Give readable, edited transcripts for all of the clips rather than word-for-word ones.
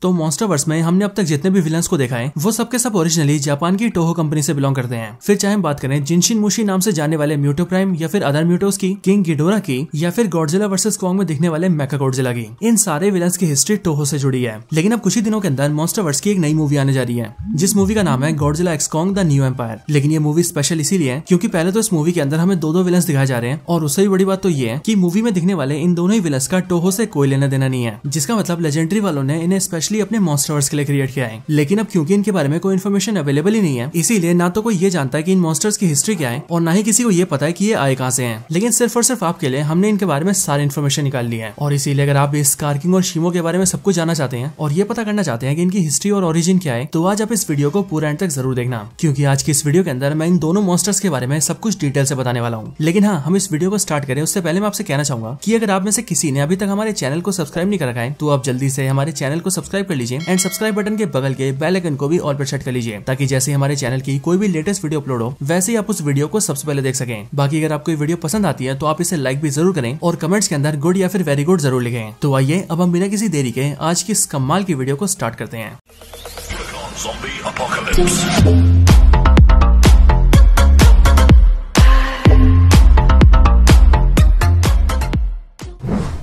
तो मॉन्स्टरवर्स में हमने अब तक जितने भी विलन्स को देखा है वो सबके सब ओरिजिनली जापान की टोहो कंपनी से बिलोंग करते हैं। फिर चाहे हम बात करें जिनशिन मुशी नाम से जाने वाले म्यूटो प्राइम या फिर अदर म्यूटोस की, किंग गिडोरा की, या फिर गॉडजिला वर्सेस कॉन्ग में दिखने वाले मेका गॉडजिला की, इन सारे विलन्स की हिस्ट्री टोहो से जुड़ी है। लेकिन अब कुछ ही दिनों के अंदर मॉन्स्टरवर्स की एक नई मूवी आने जा रही है जिस मूवी का नाम है Godzilla x Kong the new empire. लेकिन ये मूवी स्पेशल इसीलिए है क्योंकि पहले तो इस मूवी के अंदर हमें दो विलन्स दिखाए जा रहे हैं और उससे भी बड़ी बात तो ये है कि मूवी में दिखने वाले इन दोनों ही विलन्स का टोहो से कोई लेना देना नहीं है, जिसका मतलब लेजेंडरी वालों ने इन्हें स्पेशली अपने मॉन्स्टरवर्स के लिए क्रिएट किया है। लेकिन अब क्योंकि इनके बारे में कोई इन्फॉर्मेशन अवेलेबल ही नहीं है, इसीलिए ना तो कोई ये जानता है कि इन मॉन्स्टर्स की हिस्ट्री क्या है और ना ही किसी को ये पता है कि ये आए कहां से हैं। लेकिन सिर्फ और सिर्फ आपके लिए हमने इनके बारे में सारी इन्फॉर्मेशन निकाल ली है। और इसीलिए अगर आप इस कार्किंग और शीमो के बारे में सब कुछ जानना चाहते हैं और ये पता करना चाहते हैं कि इनकी हिस्ट्री और ओरिजिन क्या है, तो आज आप इस वीडियो को पूरा एंड तक जरूर देखना, क्योंकि आज की इस वीडियो के अंदर मैं इन दोनों मॉन्स्टर्स के बारे में सब कुछ डिटेल से बताने वाला हूँ। लेकिन हाँ, हम इस वीडियो को स्टार्ट करें उससे पहले मैं आपसे कहना चाहूंगा कि अगर आप में से किसी ने अभी तक हमारे चैनल को सब्सक्राइब नहीं कर रखा है तो आप जल्दी से हमारे चैनल को सब्सक्राइब कर लीजिए एंड सब्सक्राइब बटन के बगल के बेल आइकन को भी ऑल पर सेट कर लीजिए, ताकि जैसे हमारे चैनल की कोई भी लेटेस्ट वीडियो अपलोड हो वैसे ही आप उस वीडियो को सबसे पहले देख सकें। बाकी अगर आपको ये वीडियो पसंद आती है तो आप इसे लाइक भी जरूर करें और कमेंट्स के अंदर गुड या फिर वेरी गुड जरूर लिखें। तो आइए अब हम बिना किसी देरी के आज की इस कमाल की वीडियो को स्टार्ट करते हैं।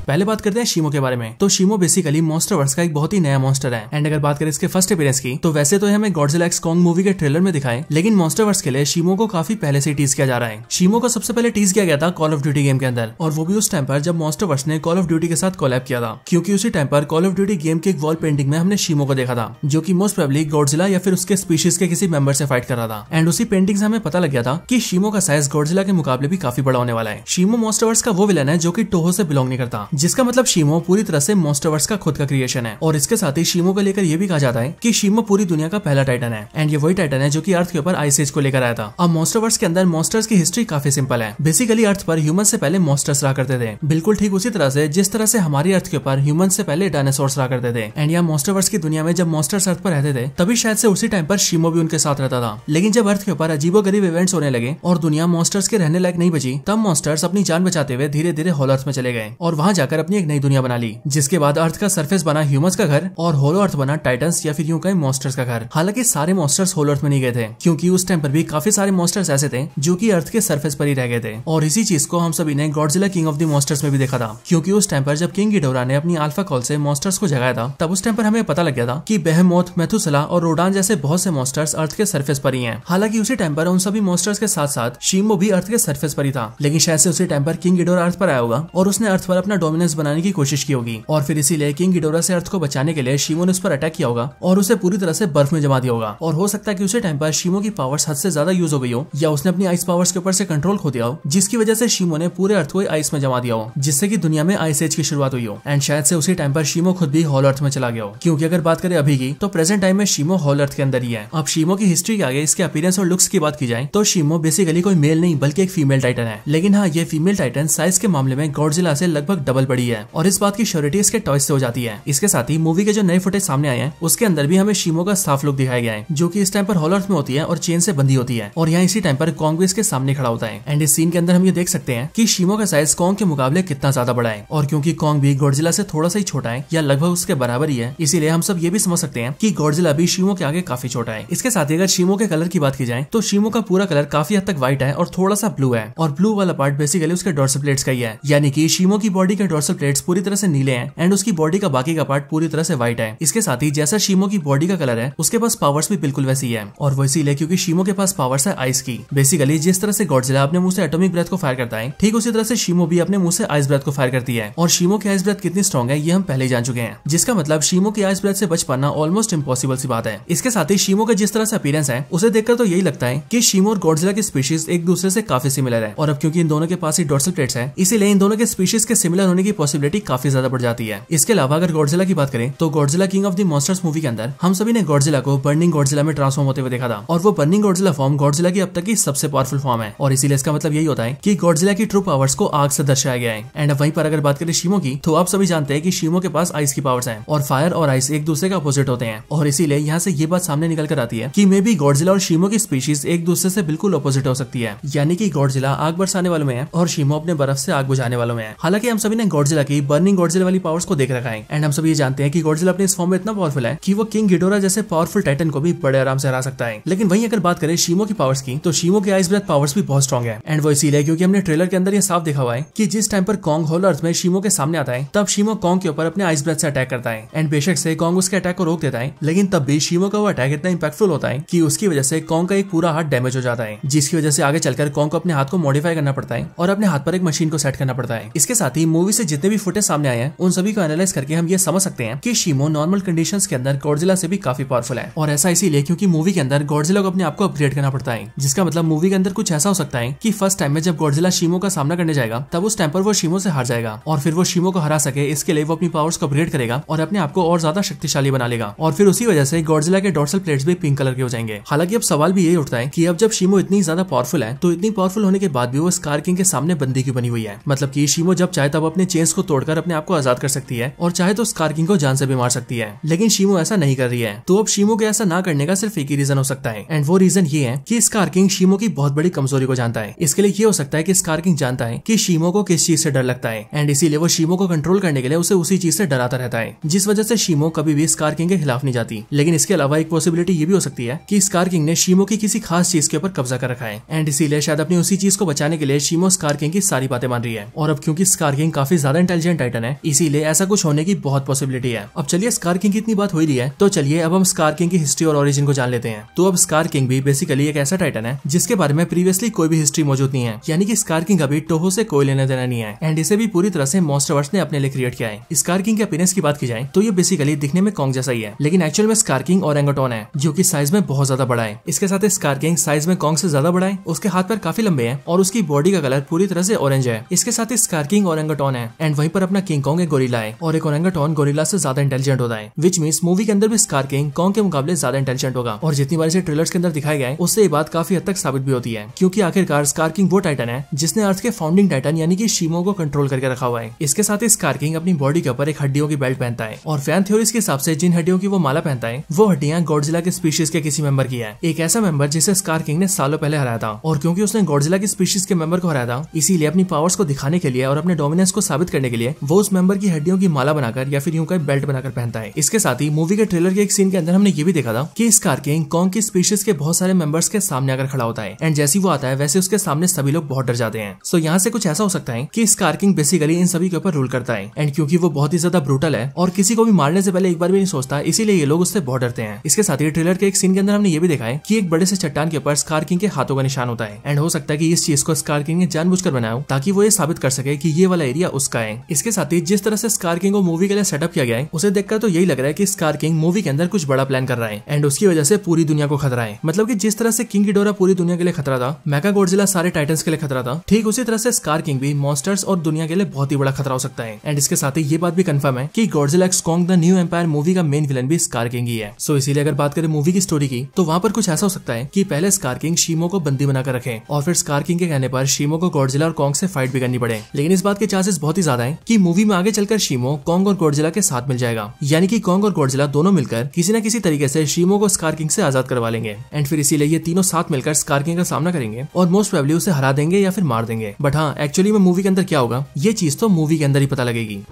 पहले बात करते हैं शीमो के बारे में। तो शीमो बेसिकली मॉन्स्टरवर्स का एक बहुत ही नया मॉन्स्टर है एंड अगर बात करें इसके फर्स्ट अपीयरेंस की तो वैसे तो हमें गॉडजिला एक्स कॉन्ग मूवी के ट्रेलर में दिखाए, लेकिन मॉन्स्टरवर्स के लिए शीमो को काफी पहले से टीज किया जा रहा है। शीमो को सबसे पहले टीज किया गया था कॉल ऑफ ड्यूटी गेम के अंदर, और वो भी उस टाइम पर जब मॉन्स्टरवर्स ने कॉल ऑफ ड्यूटी के साथ कोलैब किया था, क्योंकि उसी टाइम पर कॉल ऑफ ड्यूटी गेम की एक वॉल पेंटिंग में हमने शीमो को देखा था जो की मोस्ट प्रोबेबली गॉडजिला या फिर उसके स्पीशीज के किसी मेंबर से फाइट कर रहा था। एंड उसी पेंटिंग से हमें पता लग गया था कि शीमो का साइज गॉडजिला के मुकाबले भी काफी बड़ा होने वाला है। शीमो मॉन्स्टरवर्स का वो विलन है जो की टोहो से बिलोंग नहीं करता, जिसका मतलब शीमो पूरी तरह से मॉन्स्टरवर्स का खुद का क्रिएशन है। और इसके साथ ही शीमो को लेकर यह भी कहा जाता है कि शीमो पूरी दुनिया का पहला टाइटन है एंड ये वही टाइटन है जो कि अर्थ के ऊपर आइस एज को लेकर आया था। अब मॉन्स्टरवर्स के अंदर मॉन्स्टर्स की हिस्ट्री काफी सिंपल है। बेसिकली अर्थ पर ह्यूमन से पहले मॉन्स्टर्स रहा करते थे, बिल्कुल ठीक उसी तरह से जिस तरह से हमारी अर्थ के ऊपर ह्यूमन से पहले डायनासोर्स रहा करते थे। एंड यहाँ मॉन्स्टरवर्स की दुनिया में जब मॉन्स्टर्स अर्थ पर रहते थे तभी शायद से उसी टाइम पर शीमो भी उनके साथ रहता था। लेकिन जब अर्थ के ऊपर अजीबोगरीब इवेंट्स होने लगे और दुनिया मॉन्स्टर्स के रहने लायक नहीं बची, तब मॉन्स्टर्स अपनी जान बचाते हुए धीरे धीरे होलो अर्थ में चले गए और वहां जाकर अपनी एक नई दुनिया बना ली, जिसके बाद अर्थ का सरफेस बना ह्यूमंस का घर और होलो अर्थ बना टाइटन्स या फिर यूं कहें मॉन्स्टर्स का घर। हालांकि सारे मॉन्स्टर्स होलो अर्थ में नहीं गए थे, क्योंकि उस टाइम पर भी काफी सारे मॉन्स्टर्स ऐसे थे जो कि अर्थ के सरफेस पर ही रह गए थे। और इसी चीज को हम सभी ने Godzilla king of the monsters में भी देखा था, क्योंकि उस टाइम पर जब किंग गिडोरा ने अपनी अल्फा कॉल से मॉन्स्टर्स को जगाया था, तब उस टाइम पर हमें पता लग गया था कि बेहेमोथ, मेथुसेला और रोडान जैसे बहुत से मॉन्स्टर्स अर्थ के सरफेस पर ही हैं। हालांकि उसी टाइम पर उन सभी मॉन्स्टर्स के साथ साथ शीमो भी अर्थ के सरफेस पर ही था, लेकिन शायद से उसी टाइम पर किंग गिडोरा अर्थ पर आया होगा और उसने अर्थ पर अपना डोमिनेंस बनाने की कोशिश की होगी, और फिर इसीलिए किंग गिडोरा से अर्थ को बचाने के लिए शीमो ने उस पर अटैक किया होगा और उसे पूरी तरह से बर्फ में जमा दिया होगा। और हो सकता है कि उसी टाइम पर शीमो की पावर्स हद से ज्यादा यूज हो गई हो, या उसने अपनी आइस पावर्स के ऊपर से कंट्रोल खो दिया हो, जिसकी वजह से शीमो ने पूरे अर्थ को आइस में जमा दिया हो, जिससे कि दुनिया में आइस एज की शुरुआत हुई हो। एंड शायद से उसी टाइम पर शीमो खुद भी होल अर्थ में चला गया हो, क्योंकि अगर बात करें अभी की तो प्रेजेंट टाइम में शीमो होल अर्थ के अंदर ही है। अब शीमो की हिस्ट्री के आगे इसके अपीयरेंस और लुक्स की बात की जाए तो शीमो बेसिकली कोई मेल नहीं बल्कि एक फीमेल टाइटन है। लेकिन हाँ, ये फीमेल टाइटन साइज के मामले में गॉडजिला से लगभग डबल बड़ी है, और इस बात की श्योरिटी इसके टॉयज से हो जाती है। इसके साथ ही मूवी के जो नए फुटेज सामने आए हैं उसके अंदर भी हमें शीमो का साफ लुक दिखाया गया है, जो कि इस टाइम पर होलो अर्थ में होती है और चेन से बंधी होती है, और यहाँ इसी टाइम पर कॉन्ग भी इसके सामने खड़ा होता है। एंड इस सीन के अंदर हम ये देख सकते हैं कि शीमो का साइज कॉन्ग के मुकाबले कितना ज्यादा बड़ा है, और क्योंकि कॉन्ग भी गॉडजिला से थोड़ा सा ही छोटा है या लगभग उसके बराबर ही है, इसीलिए हम सब ये भी समझ सकते हैं कि गॉडजिला भी शीमो के आगे काफी छोटा है। इसके साथ ही अगर शीमो के कलर की बात की जाए तो शीमो का पूरा कलर काफी हद तक व्हाइट है और थोड़ा सा ब्लू है, और ब्लू वाला पार्ट बेसिकली उसके डोर्सल प्लेट्स का ही है, यानी कि शीमो की बॉडी के डोर्सल प्लेट्स पूरी तरह से नीले हैं एंड उसकी बॉडी का बाकी का पार्ट पूरी तरह से व्हाइट है। इसके साथ ही जैसा शीमो की बॉडी का कलर है उसके पास पावर्स भी बिल्कुल वैसी है, और वो इसीलिए क्योंकि शीमो के पास पावर्स है आइस की। बेसिकली जिस तरह से गॉडजिला अपने मुंह से एटॉमिक ब्रेथ को फायर करता है, ठीक उसी तरह से शीमो भी अपने मुंह से आइस ब्रेथ को फायर करती है, और शीमो की आइस ब्रेथ कितनी स्ट्रॉन्ग है ये हम पहले ही जान चुके हैं, जिसका मतलब शीमो की आइस ब्रेथ से बच पाना ऑलमोस्ट इम्पॉसिबल सी बात है। इसके साथ ही शीमो का जिस तरह से अपीयरेंस है उसे देखकर तो यही लगता है कि शीमो और गॉडजिला की स्पीशीज एक दूसरे से काफी सिमिलर है, और अब क्योंकि इन दोनों के पास ही डोर्सल प्लेट्स है इसीलिए इन दोनों के स्पीशीज के सिमिलर होने की पॉसिबिलिटी काफी ज्यादा बढ़ जाती है। इसके अलावा अगर गॉडजिला की बात करें तो Godzilla king of the monsters movie के अंदर हम सभी ने गॉडजिला को बर्निंग गॉडजिला में ट्रांसफॉर्म होते हुए देखा था, और वो बर्निंग गॉडजिला फॉर्म गॉडजिला की अब तक की सबसे पावरफुल फॉर्म है, और इसीलिए इसका मतलब यही होता है कि गॉडजिला की ट्रू पावर्स को आग से दर्शाया गया है। एंड वहीं पर अगर बात करें शीमो की तो आप सभी जानते हैं कि शीमो के पास आइस की पावर्स हैं, और फायर और आइस एक दूसरे का अपोजिट होते हैं, और इसीलिए यहाँ से ये बात सामने निकल कर आती है कि मे बी गॉडजिला और शीमो की स्पीशीज एक दूसरे से बिल्कुल अपोजिट हो सकती है, यानी कि गॉडजिला आग बरसाने वालों में है और शीमो अपने बर्फ से आग बुझाने वालों में है। हालांकि हम सभी ने गॉडजिला की बर्निंग गॉडजिला वाली पावर्स को देख रखा है। एंड हम सब ये जानते हैं कि गॉडजिला अपने इस फॉर्म में इतना पावरफुल है कि वो किंग घिडोरा जैसे पावरफुल टाइटन को भी बड़े आराम से हरा सकता है। लेकिन वहीं अगर बात करें शीमो की पावर्स की, तो शीमो के आइस ब्रेथ पावर्स भी बहुत स्ट्रॉन्ग है। एंड वो इसीलिए क्योंकि हमने ट्रेलर के अंदर ये साफ देखा हुआ है कि जिस टाइम पर कॉन्ग होल अर्थ में शीमो के सामने आता है, तब शीमो कॉन्ग के ऊपर अपने आइस ब्रेथ से अटैक करता है। एंड बेशक से कॉन्ग उसके अटैक को रोक देता है, लेकिन तब भी शीमो का वो अटैक इतना इंपैक्टफुल होता है कि उसकी वजह से कॉन्ग का एक पूरा हाथ डैमेज हो जाता है, जिसकी वजह से आगे चलकर कॉन्ग को अपने हाथ को मॉडिफाई करना पड़ता है और अपने हाथ पर एक मशीन को सेट करना पड़ता है। इसके साथ ही मूवी से जितने भी फुटेज सामने आए हैं, उन सभी को एनालाइज करके हम ये समझ सकते हैं कि शीमो नॉर्मल कंडीशंस के अंदर गॉडजिला से भी काफी पावरफुल है। और ऐसा इसीलिए क्योंकि मूवी के अंदर गॉडजिला को अपने आप को अपग्रेड करना पड़ता है, जिसका मतलब मूवी के अंदर कुछ ऐसा हो सकता है कि फर्स्ट टाइम में जब गॉडजिला शीमो का सामना करने जाएगा, तब उस टाइम पर वो शीमो से हार जाएगा और फिर वो शीमो को हरा सके इसके लिए वो अपनी पावर्स को अपग्रेड करेगा और अपने आप को और ज्यादा शक्तिशाली बना लेगा। और फिर उसी वजह से गॉडजिला के डॉर्सल प्लेट्स भी पिंक कलर के हो जाएंगे। हालांकि अब सवाल भी यही उठता है कि अब जब शीमो इतनी ज्यादा पावरफुल है, तो इतनी पावरफुल होने के बाद भी वो स्कार किंग के सामने बंदी क्यों बनी हुई है? मतलब कि शीमो जब चाहे तब अपने चेन्स को तोड़कर अपने आप को आजाद कर सकती है और चाहे तो स्कार किंग को जान से भी मार सकती है, लेकिन शीमो ऐसा नहीं कर रही है। तो अब शीमो के ऐसा ना करने का सिर्फ एक ही रीजन हो सकता है, एंड वो रीजन ये है कि स्कार किंग शीमो की बहुत बड़ी कमजोरी को जानता है। इसके लिए ये हो सकता है कि स्कार किंग जानता है कि शीमो को किस चीज से डर लगता है, एंड इसीलिए वो शीमो को कंट्रोल करने के लिए उसे उसी चीज से डराता रहता है, जिस वजह से शीमो कभी भी स्कार किंग के खिलाफ नहीं जाती। लेकिन इसके अलावा एक पॉसिबिलिटी ये भी हो सकती है कि स्कार किंग ने शीमो की किसी खास चीज के ऊपर कब्जा कर रखा है, एंड इसीलिए शायद अपनी उसी चीज को बचाने के लिए शीमो स्कार किंग की सारी बातें मान रही है। और अब क्योंकि स्कार किंग काफी ज्यादा इंटेलिजेंट टाइटन है, इसीलिए ऐसा कुछ होने की बहुत पॉसिबिलिटी है। अब चलिए स्कार किंग की इतनी बात हो रही है, तो चलिए अब हम स्कार किंग की हिस्ट्री और ओरिजिन को जान लेते हैं। तो अब स्कार किंग भी बेसिकली एक ऐसा टाइटन है जिसके बारे में प्रीवियसली कोई भी हिस्ट्री मौजूद नहीं है, यानी कि स्कार किंग अभी टोहो से कोई लेना देना नहीं है, एंड इसे भी पूरी तरह से मॉन्स्टरवर्स ने अपने लिए क्रिएट किया है। स्कार किंग के अपीयरेंस की बात की जाए तो ये बेसिकली दिखने में कॉन्ग जैसा ही है, लेकिन एक्चुअल में स्कार किंग ओरंगुटान है, जो कि साइज में बहुत ज्यादा बड़ा है। इसके साथ स्कार किंग साइज में कॉन्ग से ज्यादा बड़ा है, उसके हाथ पर काफी लंबे हैं और उसकी बॉडी का कलर पूरी तरह से ऑरेंज है। इसके साथ ही स्कार किंग ओरंगुटान है, एंड वहीं पर अपना किंग कॉन्ग एक गोरिल्ला है, और एक ओरंगुटान गोरिल्ला से ज्यादा इंटेलिजेंट होता है, विच मींस मूवी के अंदर भी स्कार किंग कॉन्ग के मुकाबले ज्यादा इंटेलिजेंट होगा। और जितनी बार इसे ट्रेलर्स के अंदर दिखाया गया है, उससे ये बात काफी हद तक साबित भी होती है, क्योंकि आखिरकार स्कार किंग वो टाइटन है जिसने अर्थ के फाउंडिंग टाइटन यानी कि शीमो को कंट्रोल करके रखा हुआ है। इसके साथ ही स्कार किंग अपनी बॉडी के ऊपर एक हड्डियों की बेल्ट पहनता है, और फैन थ्योरीज के हिसाब से जिन हड्डियों की वो माला पहनता है, वो हड्डियां गॉडजिला के स्पीशीज के किसी मेंबर की है, एक ऐसा मेंबर जिसे स्कार किंग ने सालों पहले हराया था। और क्योंकि उसने गॉडजिला की स्पीशीज के मेंबर को हराया था, इसीलिए अपनी पावर्स को दिखाने के लिए और अपने डोमिनेंस को साबित करने के लिए वो उस मेंबर की हड्डियों की माला बनाकर या फिर यूं का बेल्ट बनाकर पहनता है। इसके साथ ही मूवी के ट्रेलर के एक सीन के अंदर हमने ये भी देखा था कि स्कार किंग कॉन्ग की स्पीशीज के बहुत सारे मेंबर्स के सामने आकर खड़ा होता है, एंड जैसे वो आता है वैसे उसके सामने सभी लोग बहुत डर जाते हैं। सो यहाँ से कुछ ऐसा हो सकता है कि स्कार किंग बेसिकली इन सभी के ऊपर रूल करता है, एंड क्योंकि वो बहुत ही ज्यादा ब्रूटल है और किसी को भी मारने से पहले एक बार भी नहीं सोचता, इसीलिए ये लोग उससे बहुत डरते हैं। इसके साथ ही ट्रेलर के एक सीन के अंदर हमने ये भी देखा है कि एक बड़े से चट्टान के ऊपर स्कार किंग के हाथों का निशान होता है, एंड हो सकता है कि इस चीज को स्कार किंग ने जानबूझकर बनाया हो ताकि वो ये साबित कर सके कि ये वाला एरिया उसका है। इसके साथ ही जिस तरह से स्कार किंग को मूवी के लिए सेटअप किया गया है, उसे देखकर तो यही लग रहा है कि स्कार किंग मूवी के अंदर कुछ बड़ा प्लान कर रहा है, एंड उसकी वजह से पूरी दुनिया को खतरा है। मतलब कि जिस तरह से किंग घिडोरा पूरी दुनिया के लिए खतरा था, मेगा गॉडजिला सारे टाइटन्स के लिए खतरा था, ठीक उसी तरह से स्कार किंग भी मॉन्स्टर्स और दुनिया के लिए बहुत ही बड़ा खतरा हो सकता है। एंड इसके साथ ही ये बात भी कंफर्म है कि Godzilla x Kong the new empire movie का मेन विलन भी स्कार किंग ही है। सो इसीलिए अगर बात करें मूवी की स्टोरी की, तो वहाँ पर कुछ ऐसा हो सकता है कि पहले स्कार किंग शीमो को बंदी बनाकर रखे और फिर स्कार किंग के कहने पर शीमो को गॉडजिला और कॉन्ग से फाइट भी करनी पड़े। लेकिन इस बात के चांसेस बहुत ही ज्यादा है कि मूवी में आगे चलकर शीमो कॉन्ग और गॉडजिला के साथ मिल जाएगा, यानी कि कॉन्ग और गॉडजिला दोनों मिलकर किसी न किसी तरीके से शीमो को स्कार किंग से आजाद करवा लेंगे, एंड फिर इसीलिए ये तीनों साथ मिलकर स्कार किंग का सामना करेंगे और मोस्ट प्रोबेबली उसे हरा देंगे या फिर मार देंगे। बट हाँ, एक्चुअली में मूवी के अंदर क्या होगा ये चीज तो मूवी के अंदर ही पता लगेगी।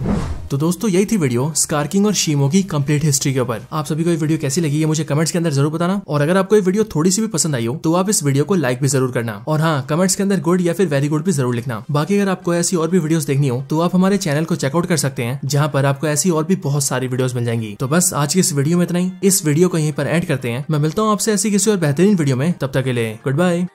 तो दोस्तों यही थी वीडियो स्कार किंग और शीमो की कंप्लीट हिस्ट्री के ऊपर। आप सभी को ये वीडियो कैसी लगी है मुझे कमेंट्स के अंदर जरूर बताना, और अगर आपको ये वीडियो थोड़ी सी भी पसंद आई हो तो आप इस वीडियो को लाइक भी जरूर करना, और हाँ, कमेंट्स के अंदर गुड या फिर वेरी गुड भी जरूर लिखना। बाकी अगर आपको ऐसी और भी वीडियोस देखनी हो तो आप हमारे चैनल को चेकआउट कर सकते हैं, जहाँ पर आपको ऐसी और भी बहुत सारी वीडियोस मिल जाएंगी। तो बस आज की इस वीडियो में इतना ही, इस वीडियो को यहीं पर एंड करते हैं। मैं मिलता हूँ आपसे ऐसी किसी और बेहतरीन वीडियो में, तब तक के लिए गुड बाय।